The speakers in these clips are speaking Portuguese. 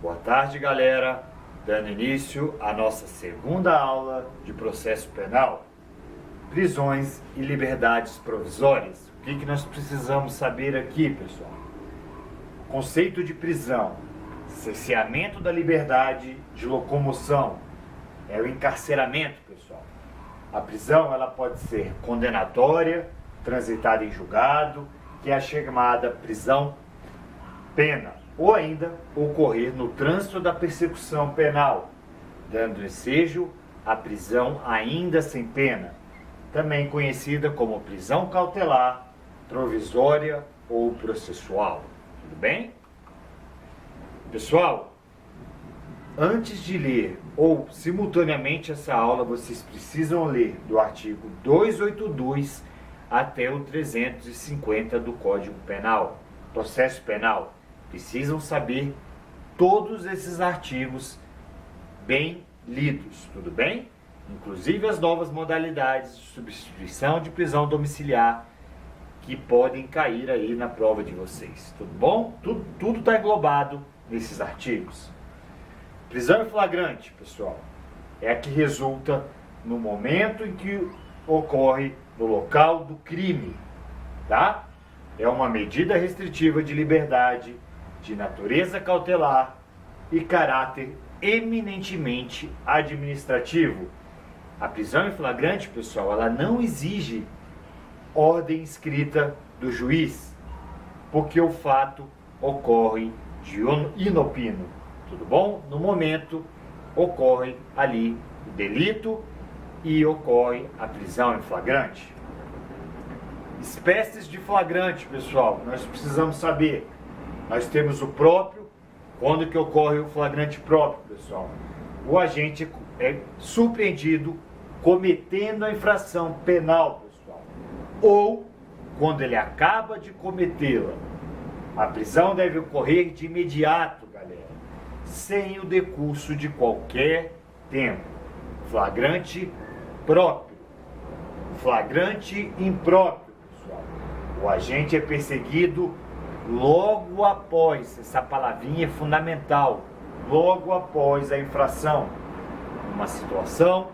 Boa tarde, galera. Dando início à nossa segunda aula de processo penal. Prisões e liberdades provisórias. O que nós precisamos saber aqui, pessoal? Conceito de prisão. Cerceamento da liberdade de locomoção. É o encarceramento, pessoal. A prisão ela pode ser condenatória, transitada em julgado, que é a chamada prisão pena, ou ainda ocorrer no trânsito da persecução penal, dando ensejo à prisão ainda sem pena, também conhecida como prisão cautelar, provisória ou processual. Tudo bem? Pessoal, antes de ler ou simultaneamente essa aula, vocês precisam ler do artigo 282 até o 350 do Código Penal, Processo Penal. Precisam saber todos esses artigos bem lidos, tudo bem? Inclusive as novas modalidades de substituição de prisão domiciliar que podem cair aí na prova de vocês, tudo bom? Tudo está englobado nesses artigos. Prisão em flagrante, pessoal, é a que resulta no momento em que ocorre no local do crime, tá? É uma medida restritiva de liberdade de natureza cautelar e caráter eminentemente administrativo. A prisão em flagrante, pessoal, ela não exige ordem escrita do juiz, porque o fato ocorre de inopino, tudo bom? No momento ocorre ali o delito e ocorre a prisão em flagrante. Espécies de flagrante, pessoal, nós precisamos saber. Nós temos o próprio, quando que ocorre o flagrante próprio, pessoal? O agente é surpreendido cometendo a infração penal, pessoal, ou quando ele acaba de cometê-la. A prisão deve ocorrer de imediato, galera, sem o decurso de qualquer tempo. Flagrante próprio, flagrante impróprio, pessoal. O agente é perseguido logo após, essa palavrinha é fundamental, logo após a infração, uma situação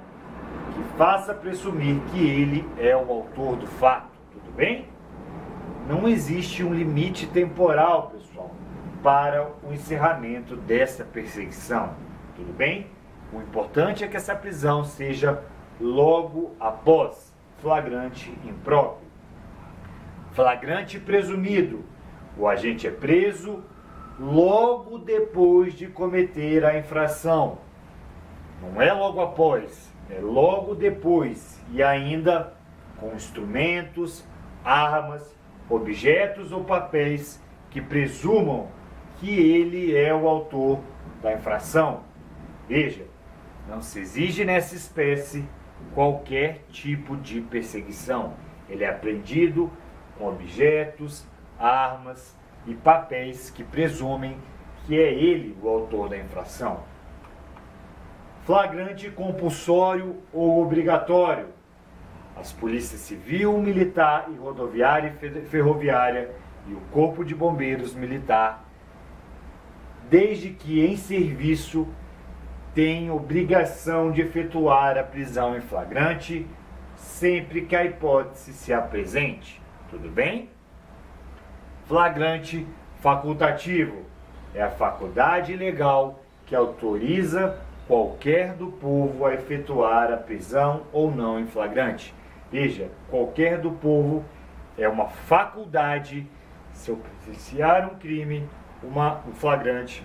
que faça presumir que ele é o autor do fato, tudo bem? Não existe um limite temporal, pessoal, para o encerramento dessa perseguição, tudo bem? O importante é que essa prisão seja logo após flagrante impróprio. Flagrante presumido. O agente é preso logo depois de cometer a infração. Não é logo após, é logo depois. E ainda com instrumentos, armas, objetos ou papéis que presumam que ele é o autor da infração. Veja, não se exige nessa espécie qualquer tipo de perseguição. Ele é apreendido com objetos, armas e papéis que presumem que é ele o autor da infração. Flagrante compulsório ou obrigatório. As polícias civil, militar e rodoviária e ferroviária e o Corpo de Bombeiros Militar, desde que em serviço, têm obrigação de efetuar a prisão em flagrante sempre que a hipótese se apresente. Tudo bem? Flagrante facultativo é a faculdade legal que autoriza qualquer do povo a efetuar a prisão ou não em flagrante. Veja, qualquer do povo é uma faculdade, se eu presenciar um crime, um flagrante,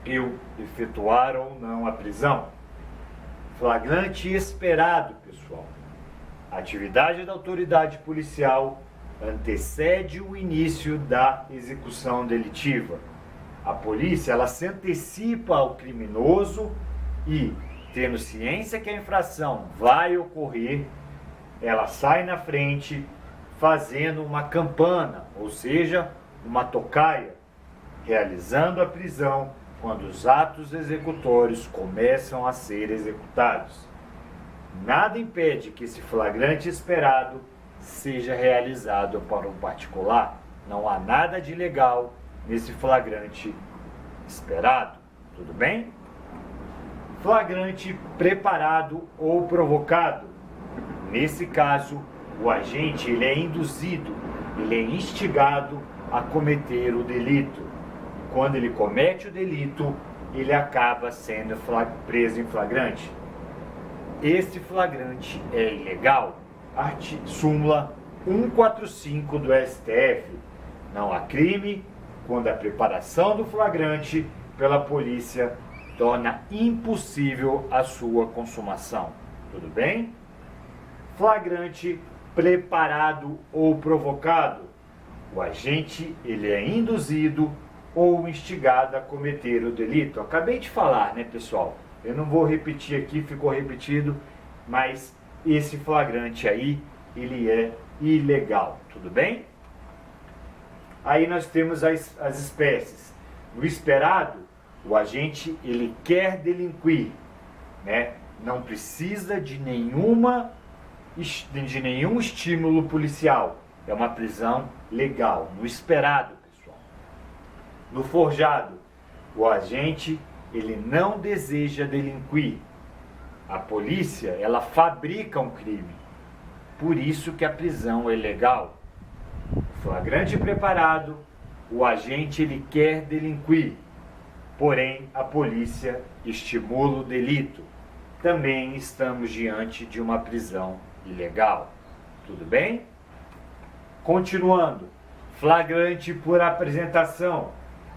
eu efetuar ou não a prisão. Flagrante esperado, pessoal. A atividade da autoridade policial antecede o início da execução delitiva. A polícia, ela se antecipa ao criminoso e, tendo ciência que a infração vai ocorrer, ela sai na frente fazendo uma campana, ou seja, uma tocaia, realizando a prisão quando os atos executórios começam a ser executados. Nada impede que esse flagrante esperado seja realizado para um particular. Não há nada de ilegal nesse flagrante esperado. tudo bem? Flagrante preparado ou provocado. Nesse caso, o agente ele é induzido, ele é instigado a cometer o delito. Quando ele comete o delito, ele acaba sendo preso em flagrante. Este flagrante é ilegal. Súmula 145 do STF. Não há crime quando a preparação do flagrante pela polícia torna impossível a sua consumação. Tudo bem? Flagrante preparado ou provocado. O agente ele é induzido ou instigado a cometer o delito. Eu acabei de falar, né, pessoal? Eu não vou repetir aqui, ficou repetido, mas esse flagrante aí, ele é ilegal. Tudo bem? Aí nós temos as espécies. No esperado, o agente ele quer delinquir, né? Não precisa de nenhum estímulo policial. É uma prisão legal, no esperado, pessoal. No forjado, o agente ele não deseja delinquir. A polícia ela fabrica um crime. Por isso que a prisão é legal. Flagrante preparado, o agente ele quer delinquir. Porém, a polícia estimula o delito. Também estamos diante de uma prisão ilegal. Tudo bem? Continuando. Flagrante por apresentação.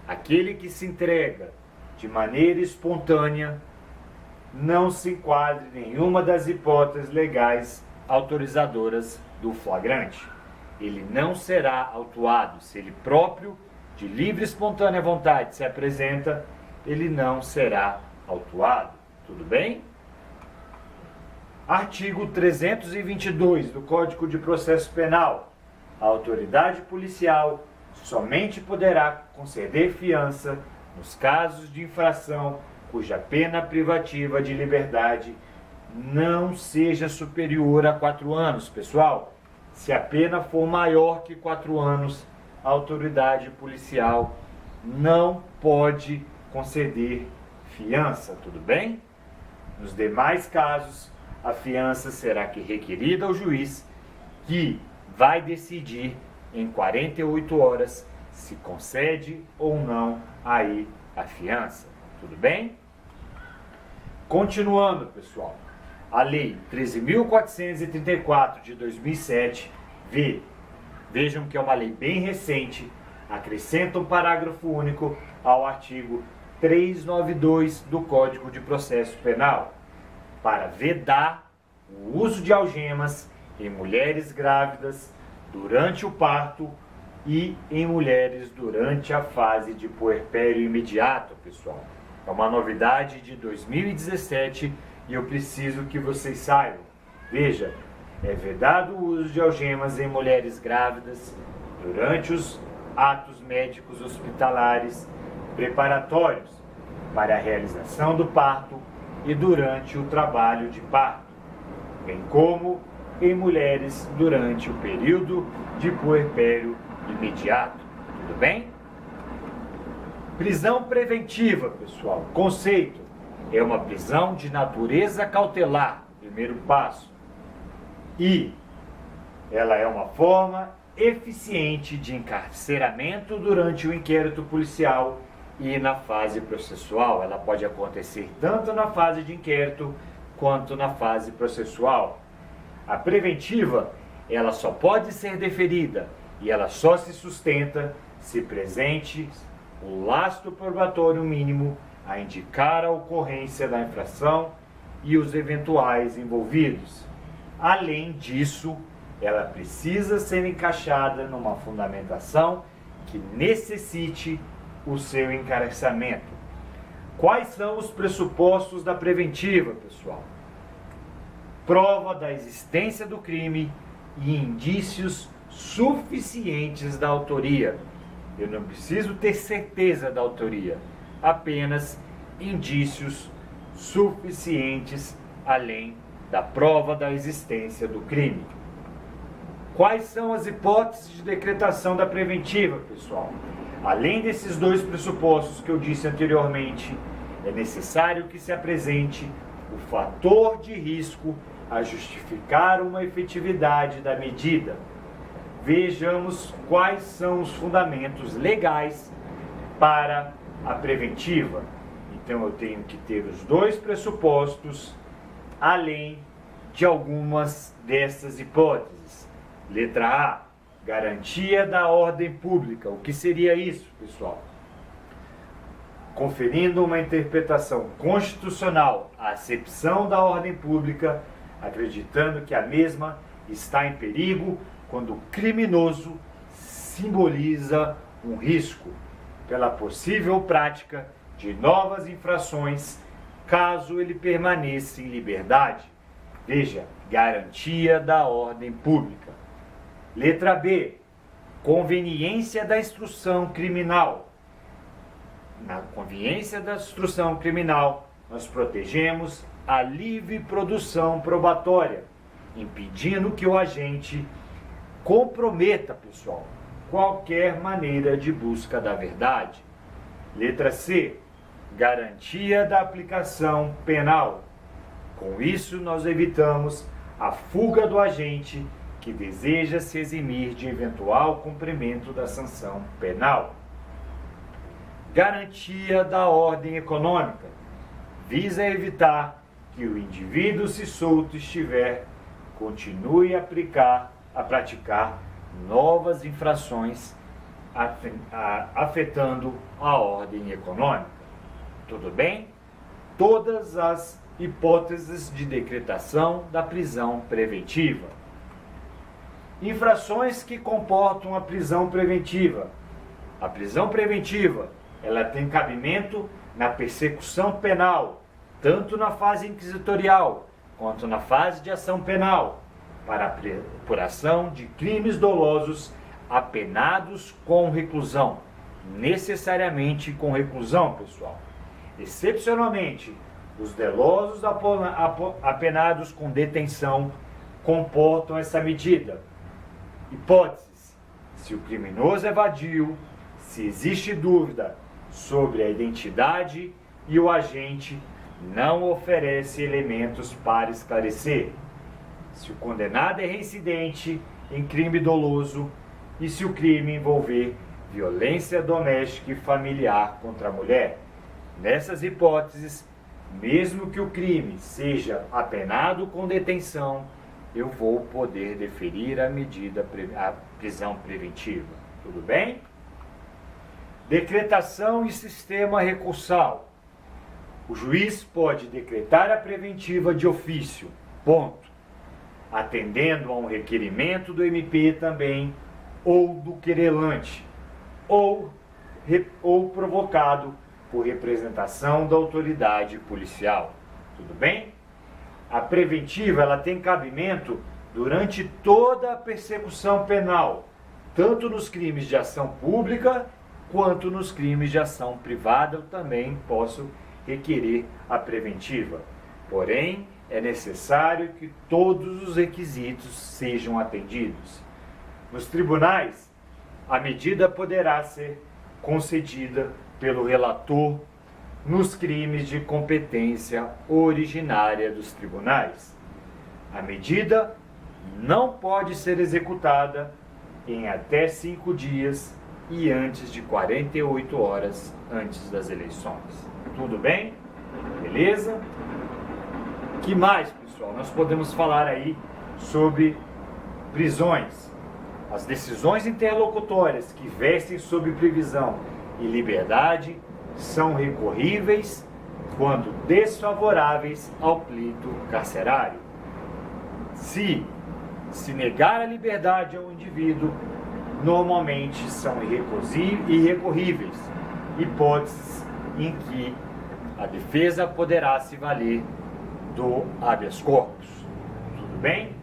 Aquele que se entrega de maneira espontânea não se enquadra em nenhuma das hipóteses legais autorizadoras do flagrante. Ele não será autuado. Se ele próprio, de livre e espontânea vontade, se apresenta, ele não será autuado. Tudo bem? Artigo 322 do Código de Processo Penal. A autoridade policial somente poderá conceder fiança nos casos de infração cuja pena privativa de liberdade não seja superior a 4 anos. Pessoal, se a pena for maior que 4 anos, a autoridade policial não pode conceder fiança, tudo bem? Nos demais casos, a fiança será requerida ao juiz, que vai decidir em 48 horas se concede ou não aí a fiança, tudo bem? Continuando, pessoal, a Lei 13.434 de 2007, vejam que é uma lei bem recente, acrescenta um parágrafo único ao artigo 392 do Código de Processo Penal, para vedar o uso de algemas em mulheres grávidas durante o parto e em mulheres durante a fase de puerpério imediato, pessoal. É uma novidade de 2017 e eu preciso que vocês saibam. Veja, é vedado o uso de algemas em mulheres grávidas durante os atos médicos hospitalares preparatórios para a realização do parto e durante o trabalho de parto, bem como em mulheres durante o período de puerpério imediato. Tudo bem? Prisão preventiva, pessoal. Conceito: é uma prisão de natureza cautelar, primeiro passo. E ela é uma forma eficiente de encarceramento durante o inquérito policial e na fase processual. Ela pode acontecer tanto na fase de inquérito quanto na fase processual. A preventiva, ela só pode ser deferida e ela só se sustenta se presente o lastro probatório mínimo a indicar a ocorrência da infração e os eventuais envolvidos. Além disso, ela precisa ser encaixada numa fundamentação que necessite o seu encarceramento. Quais são os pressupostos da preventiva, pessoal? Prova da existência do crime e indícios suficientes da autoria. Eu não preciso ter certeza da autoria, apenas indícios suficientes além da prova da existência do crime. Quais são as hipóteses de decretação da preventiva, pessoal? Além desses dois pressupostos que eu disse anteriormente, é necessário que se apresente o fator de risco a justificar uma efetividade da medida. Vejamos quais são os fundamentos legais para a preventiva. Então eu tenho que ter os dois pressupostos, além de algumas dessas hipóteses. Letra A, garantia da ordem pública. O que seria isso, pessoal? Conferindo uma interpretação constitucional à acepção da ordem pública, acreditando que a mesma está em perigo quando o criminoso simboliza um risco pela possível prática de novas infrações, caso ele permaneça em liberdade. Veja, garantia da ordem pública. Letra B, conveniência da instrução criminal. Na conveniência da instrução criminal, nós protegemos a livre produção probatória, impedindo que o agente comprometa, pessoal, qualquer maneira de busca da verdade. Letra C, garantia da aplicação penal. Com isso, nós evitamos a fuga do agente que deseja se eximir de eventual cumprimento da sanção penal. Garantia da ordem econômica. Visa evitar que o indivíduo, se solto estiver, continue a praticar novas infrações afetando a ordem econômica. Tudo bem? Todas as hipóteses de decretação da prisão preventiva. Infrações que comportam a prisão preventiva. A prisão preventiva, ela tem cabimento na persecução penal, tanto na fase inquisitorial quanto na fase de ação penal, para a apuração de crimes dolosos apenados com reclusão, necessariamente com reclusão, pessoal. Excepcionalmente, os dolosos apenados com detenção comportam essa medida. Hipóteses: se o criminoso evadiu, se existe dúvida sobre a identidade e o agente não oferece elementos para esclarecer, se o condenado é reincidente em crime doloso e se o crime envolver violência doméstica e familiar contra a mulher. Nessas hipóteses, mesmo que o crime seja apenado com detenção, eu vou poder deferir a prisão preventiva. Tudo bem? Decretação e sistema recursal. O juiz pode decretar a preventiva de ofício, ponto, atendendo a um requerimento do MP também, ou do querelante, ou provocado por representação da autoridade policial. Tudo bem? A preventiva, ela tem cabimento durante toda a persecução penal, tanto nos crimes de ação pública quanto nos crimes de ação privada. Eu também posso requerer a preventiva. Porém, é necessário que todos os requisitos sejam atendidos. Nos tribunais, a medida poderá ser concedida pelo relator nos crimes de competência originária dos tribunais. A medida não pode ser executada em até 5 dias e antes de 48 horas antes das eleições. Tudo bem? Beleza? Que mais, pessoal? Nós podemos falar aí sobre prisões. As decisões interlocutórias que vestem sob previsão e liberdade são recorríveis quando desfavoráveis ao pleito carcerário. Se negar a liberdade ao indivíduo, normalmente são irrecorríveis, hipóteses em que a defesa poderá se valer do habeas corpus. Tudo bem?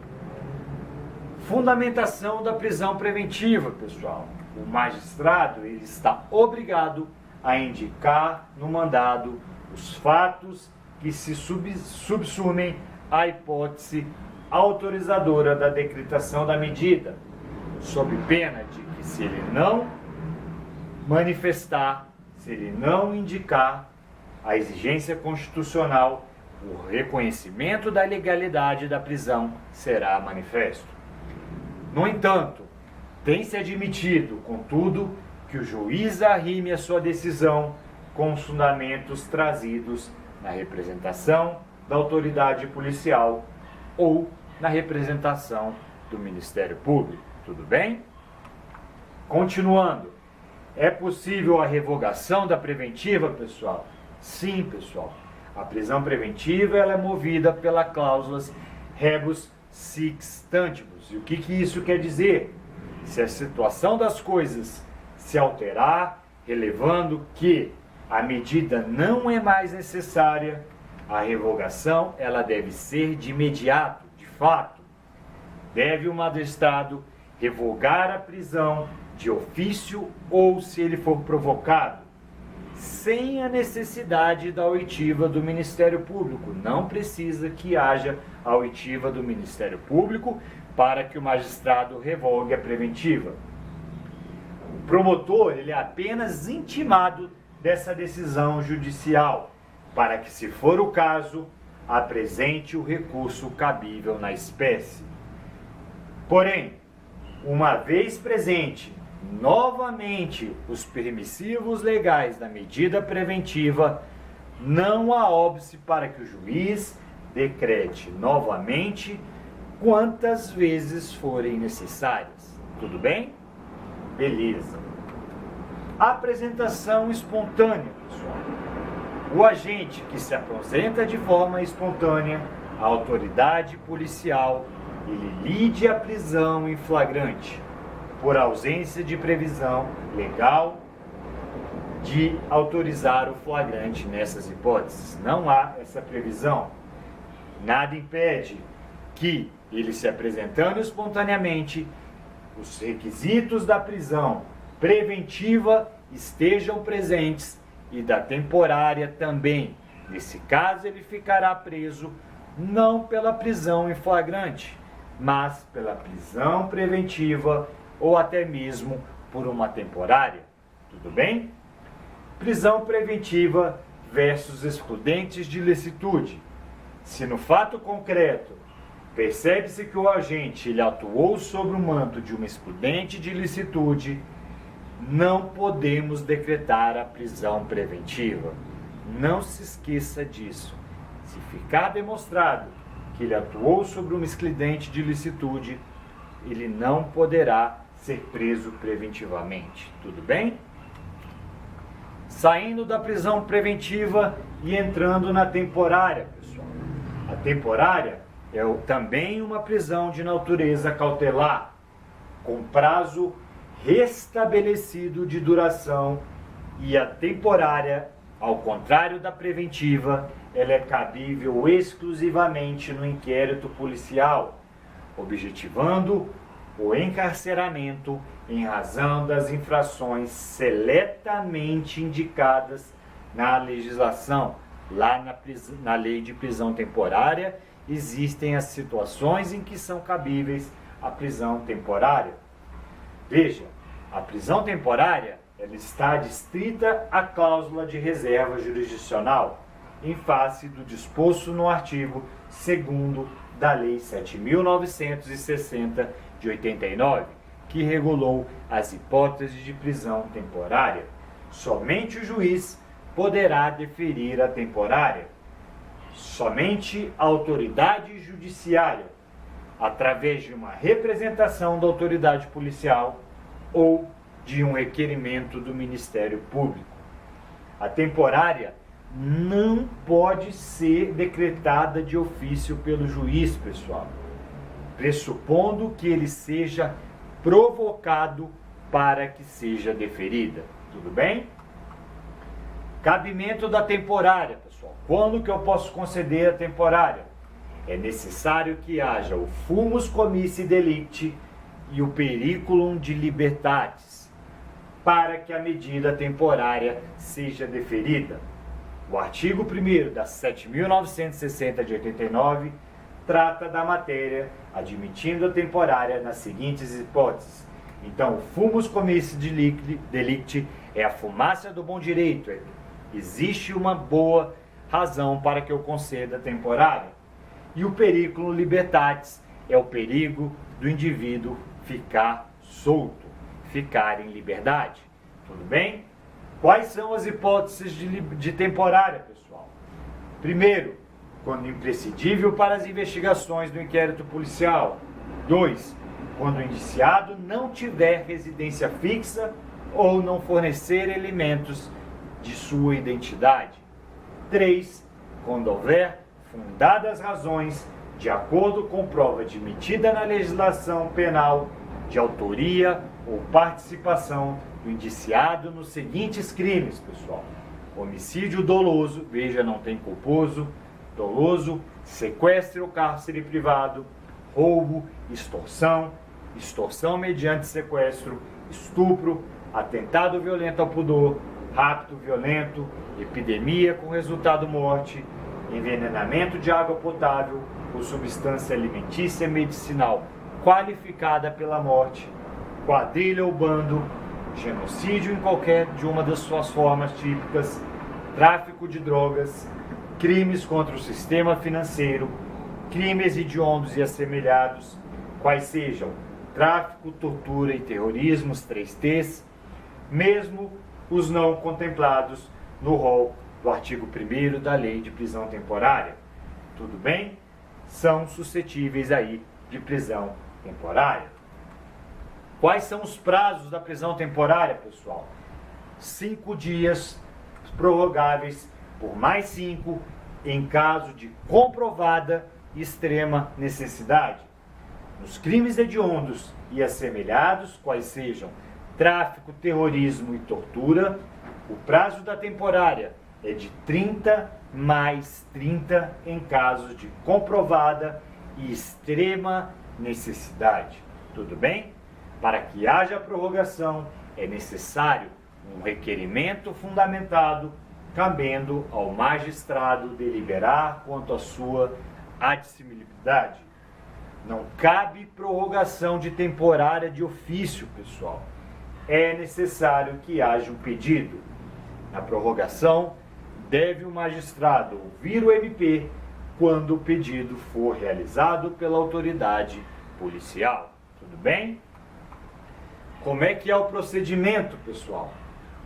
Fundamentação da prisão preventiva, pessoal. O magistrado, ele está obrigado a indicar no mandado os fatos que se subsumem à hipótese autorizadora da decretação da medida, sob pena de que, se ele não manifestar, se ele não indicar, a exigência constitucional, o reconhecimento da legalidade da prisão será manifesto. No entanto, tem-se admitido, contudo, que o juiz arrime a sua decisão com os fundamentos trazidos na representação da autoridade policial ou na representação do Ministério Público. Tudo bem? Continuando, é possível a revogação da preventiva, pessoal? Sim, pessoal. A prisão preventiva ela é movida pela cláusula rebus sic stantibus. E o que isso quer dizer? Se a situação das coisas se alterar, relevando que a medida não é mais necessária, a revogação ela deve ser de imediato, de fato. Deve o magistrado revogar a prisão de ofício ou se ele for provocado, sem a necessidade da oitiva do Ministério Público. Não precisa que haja a oitiva do Ministério Público para que o magistrado revogue a preventiva. O promotor ele é apenas intimado dessa decisão judicial, para que, se for o caso, apresente o recurso cabível na espécie. Porém, uma vez presente novamente os permissivos legais da medida preventiva, não há óbice para que o juiz decrete novamente quantas vezes forem necessárias. Tudo bem? Beleza. Apresentação espontânea, pessoal. O agente que se apresenta de forma espontânea à autoridade policial, ele lide a prisão em flagrante, por ausência de previsão legal de autorizar o flagrante nessas hipóteses. Não há essa previsão. Nada impede que ele se apresentando espontaneamente, os requisitos da prisão preventiva estejam presentes e da temporária também. Nesse caso, ele ficará preso não pela prisão em flagrante, mas pela prisão preventiva ou até mesmo por uma temporária. Tudo bem? Prisão preventiva versus excludentes de licitude. Se no fato concreto percebe-se que o agente ele atuou sob o manto de uma excludente de licitude, não podemos decretar a prisão preventiva. Não se esqueça disso. Se ficar demonstrado que ele atuou sobre uma excludente de licitude, ele não poderá ser preso preventivamente. Tudo bem? Saindo da prisão preventiva e entrando na temporária, pessoal. A temporária é também uma prisão de natureza cautelar, com prazo restabelecido de duração, e a temporária, ao contrário da preventiva, ela é cabível exclusivamente no inquérito policial, objetivando o encarceramento em razão das infrações seletamente indicadas na legislação. Lá na lei de prisão temporária, existem as situações em que são cabíveis a prisão temporária. Veja, a prisão temporária ela está adstrita à cláusula de reserva jurisdicional, em face do disposto no artigo 2º da Lei 7.960 de 89, que regulou as hipóteses de prisão temporária. Somente o juiz poderá deferir a temporária. Somente a autoridade judiciária, através de uma representação da autoridade policial ou de um requerimento do Ministério Público. A temporária não pode ser decretada de ofício pelo juiz, pessoal, pressupondo que ele seja provocado para que seja deferida. Tudo bem? Cabimento da temporária, pessoal. Quando que eu posso conceder a temporária? É necessário que haja o fumus comissi delicti e o periculum de libertatis, para que a medida temporária seja deferida. O artigo 1º da 7.960 de 89 trata da matéria, admitindo a temporária nas seguintes hipóteses. Então, o fumus comissi delicti é a fumácia do bom direito, existe uma boa razão para que eu conceda temporária. E o periculum libertatis é o perigo do indivíduo ficar solto, ficar em liberdade. Tudo bem? Quais são as hipóteses de temporária, pessoal? Primeiro, quando imprescindível para as investigações do inquérito policial. 2. Quando o indiciado não tiver residência fixa ou não fornecer elementos de sua identidade. 3. Quando houver fundadas razões, de acordo com prova admitida na legislação penal, de autoria ou participação do indiciado nos seguintes crimes, pessoal: homicídio doloso, veja, não tem culposo, doloso, sequestro ou cárcere privado, roubo, extorsão, extorsão mediante sequestro, estupro, atentado violento ao pudor, rapto violento, epidemia com resultado morte, envenenamento de água potável ou substância alimentícia medicinal qualificada pela morte, quadrilha ou bando, genocídio em qualquer de uma das suas formas típicas, tráfico de drogas, crimes contra o sistema financeiro, crimes hediondos e assemelhados, quais sejam tráfico, tortura e terrorismo, os 3 T's, mesmo os não contemplados no rol do artigo 1º da Lei de Prisão Temporária. Tudo bem? São suscetíveis aí de prisão temporária. Quais são os prazos da prisão temporária, pessoal? 5 dias prorrogáveis por mais 5 em caso de comprovada extrema necessidade. Nos crimes hediondos e assemelhados, quais sejam tráfico, terrorismo e tortura, o prazo da temporária é de 30 mais 30 em casos de comprovada e extrema necessidade. Tudo bem? Para que haja prorrogação, é necessário um requerimento fundamentado, cabendo ao magistrado deliberar quanto à sua admissibilidade. Não cabe prorrogação de temporária de ofício, pessoal. É necessário que haja um pedido. Na prorrogação, deve o magistrado ouvir o MP quando o pedido for realizado pela autoridade policial. Tudo bem? Como é que é o procedimento, pessoal?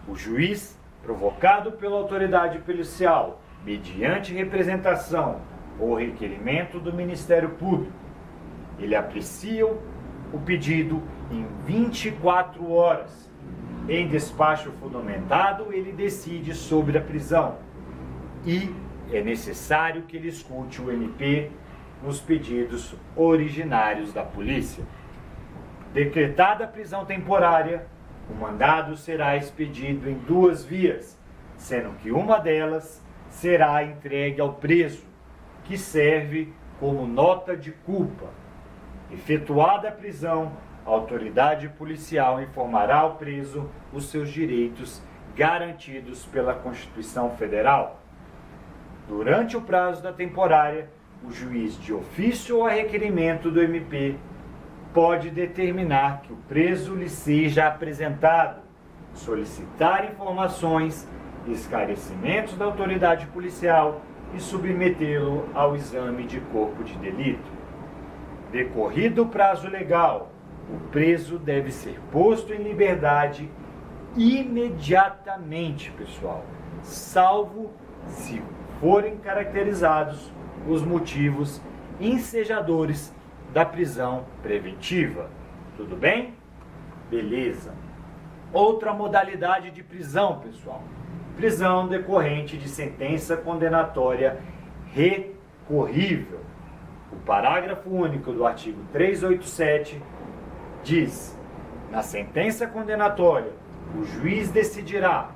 O juiz, provocado pela autoridade policial, mediante representação ou requerimento do Ministério Público, ele aprecia o pedido em 24 horas. Em despacho fundamentado, ele decide sobre a prisão. E é necessário que ele escute o MP nos pedidos originários da polícia. Decretada a prisão temporária, o mandado será expedido em 2 vias, sendo que uma delas será entregue ao preso, que serve como nota de culpa. Efetuada a prisão, a autoridade policial informará ao preso os seus direitos garantidos pela Constituição Federal. Durante o prazo da temporária, o juiz, de ofício ou a requerimento do MP, pode determinar que o preso lhe seja apresentado, solicitar informações, esclarecimentos da autoridade policial e submetê-lo ao exame de corpo de delito. Decorrido o prazo legal, o preso deve ser posto em liberdade imediatamente, pessoal, salvo se forem caracterizados os motivos ensejadores da prisão preventiva. Tudo bem? Beleza. Outra modalidade de prisão, pessoal. Prisão decorrente de sentença condenatória recorrível. O parágrafo único do artigo 387 diz: na sentença condenatória, o juiz decidirá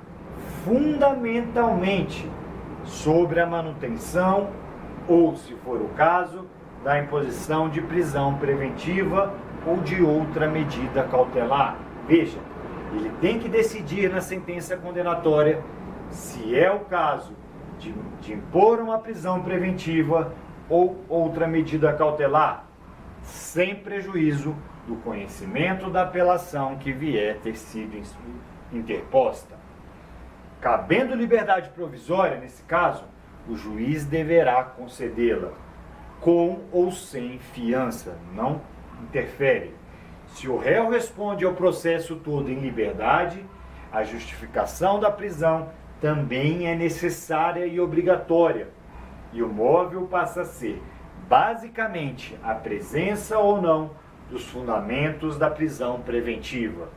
fundamentalmente sobre a manutenção ou, se for o caso, da imposição de prisão preventiva ou de outra medida cautelar. Veja, ele tem que decidir na sentença condenatória se é o caso de impor uma prisão preventiva ou outra medida cautelar, sem prejuízo do conhecimento da apelação que vier ter sido interposta. Cabendo liberdade provisória, nesse caso, o juiz deverá concedê-la, com ou sem fiança, não interfere. Se o réu responde ao processo todo em liberdade, a justificação da prisão também é necessária e obrigatória, e o móvel passa a ser, basicamente, a presença ou não dos fundamentos da prisão preventiva,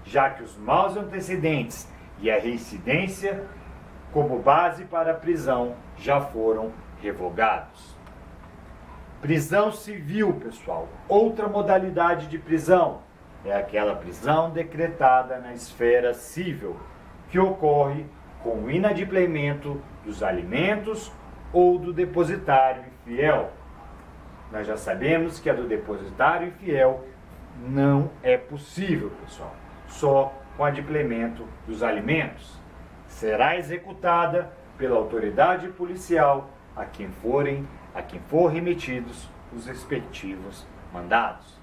já que os maus antecedentes e a reincidência, como base para a prisão, já foram revogados. Prisão civil, pessoal. Outra modalidade de prisão é aquela prisão decretada na esfera civil, que ocorre com o inadimplemento dos alimentos ou do depositário infiel. Nós já sabemos que a do depositário infiel não é possível, pessoal, só com adimplemento dos alimentos. Será executada pela autoridade policial a quem for remetidos os respectivos mandados.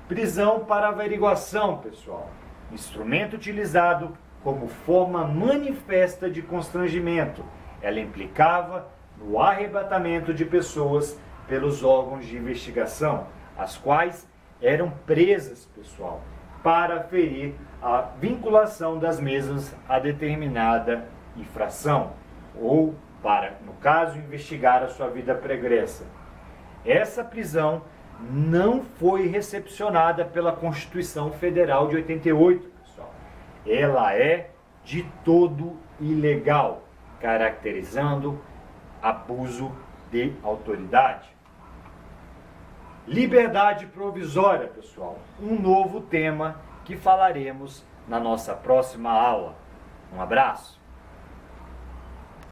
Prisão para averiguação, pessoal. Instrumento utilizado como forma manifesta de constrangimento. Ela implicava no arrebatamento de pessoas pelos órgãos de investigação, as quais eram presas, pessoal, para ferir a vinculação das mesmas a determinada infração, ou para, no caso, investigar a sua vida pregressa. Essa prisão não foi recepcionada pela Constituição Federal de 88, pessoal. Ela é de todo ilegal, caracterizando abuso de autoridade. Liberdade provisória, pessoal. Um novo tema que falaremos na nossa próxima aula. Um abraço.